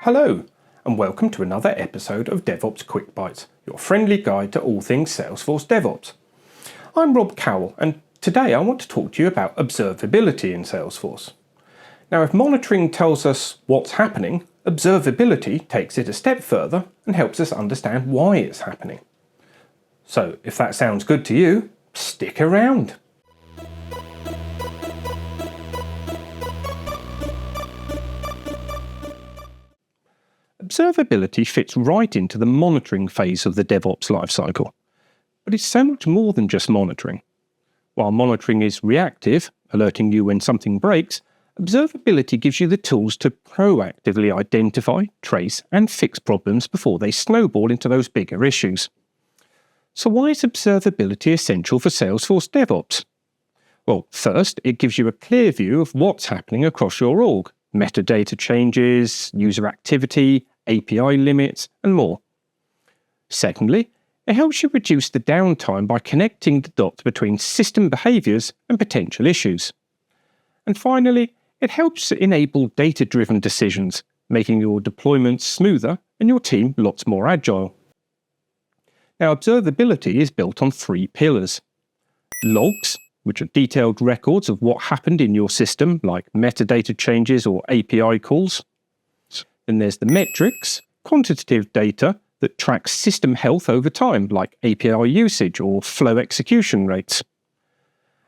Hello, and welcome to another episode of DevOps Quick Bites, your friendly guide to all things Salesforce DevOps. I'm Rob Cowell, and today I want to talk to you about observability in Salesforce. Now, if monitoring tells us what's happening, observability takes it a step further and helps us understand why it's happening. So, if that sounds good to you, stick around. Observability fits right into the monitoring phase of the DevOps lifecycle. But it's so much more than just monitoring. While monitoring is reactive, alerting you when something breaks, observability gives you the tools to proactively identify, trace, and fix problems before they snowball into those bigger issues. So why is observability essential for Salesforce DevOps? Well, first, it gives you a clear view of what's happening across your org. Metadata changes, user activity, API limits, and more. Secondly, it helps you reduce the downtime by connecting the dots between system behaviours and potential issues. And finally, it helps enable data-driven decisions, making your deployments smoother and your team lots more agile. Now, observability is built on 3 pillars. Logs, which are detailed records of what happened in your system, like metadata changes or API calls. Then there's the metrics, quantitative data that tracks system health over time, like API usage or flow execution rates.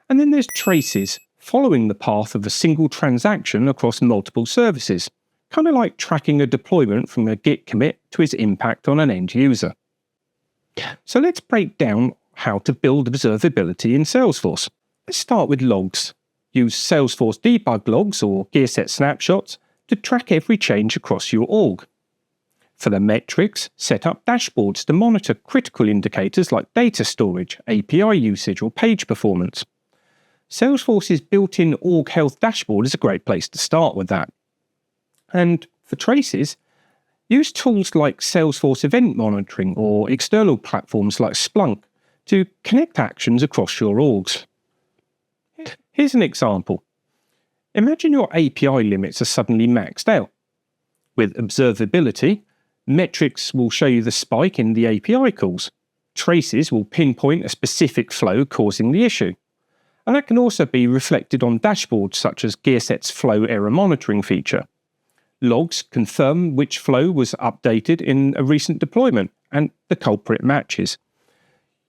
And then there's traces, following the path of a single transaction across multiple services, kind of like tracking a deployment from a Git commit to its impact on an end user. So let's break down how to build observability in Salesforce. Let's start with logs. Use Salesforce debug logs or Gearset snapshots to track every change across your org. For the metrics, set up dashboards to monitor critical indicators like data storage, API usage, or page performance. Salesforce's built-in org health dashboard is a great place to start with that. And for traces, use tools like Salesforce Event Monitoring or external platforms like Splunk to connect actions across your orgs. Here's an example. Imagine your API limits are suddenly maxed out. With observability, metrics will show you the spike in the API calls. Traces will pinpoint a specific flow causing the issue. And that can also be reflected on dashboards such as Gearset's flow error monitoring feature. Logs confirm which flow was updated in a recent deployment, and the culprit matches.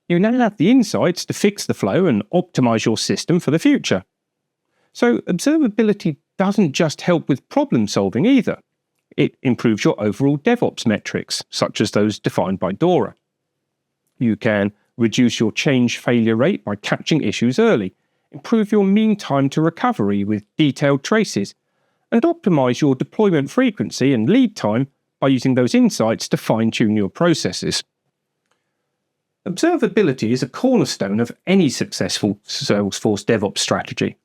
You now have the insights to fix the flow and optimize your system for the future. So observability doesn't just help with problem solving either. It improves your overall DevOps metrics, such as those defined by DORA. You can reduce your change failure rate by catching issues early, improve your mean time to recovery with detailed traces, and optimize your deployment frequency and lead time by using those insights to fine-tune your processes. Observability is a cornerstone of any successful Salesforce DevOps strategy.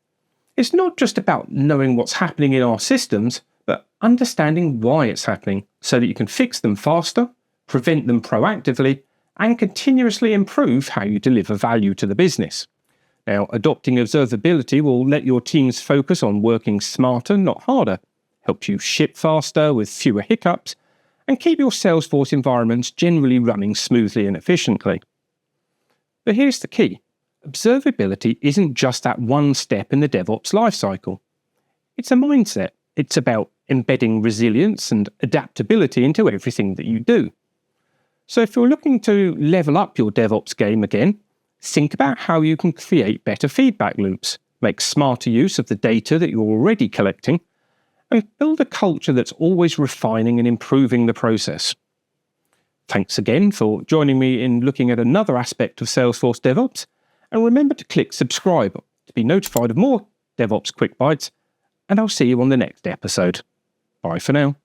It's not just about knowing what's happening in our systems, but understanding why it's happening so that you can fix them faster, prevent them proactively, and continuously improve how you deliver value to the business. Now, adopting observability will let your teams focus on working smarter, not harder, help you ship faster with fewer hiccups, and keep your Salesforce environments generally running smoothly and efficiently. But here's the key. Observability isn't just that one step in the DevOps lifecycle. It's a mindset. It's about embedding resilience and adaptability into everything that you do. So if you're looking to level up your DevOps game again, think about how you can create better feedback loops, make smarter use of the data that you're already collecting, and build a culture that's always refining and improving the process. Thanks again for joining me in looking at another aspect of Salesforce DevOps, and remember to click subscribe to be notified of more DevOps Quick Bites, and I'll see you on the next episode. Bye for now.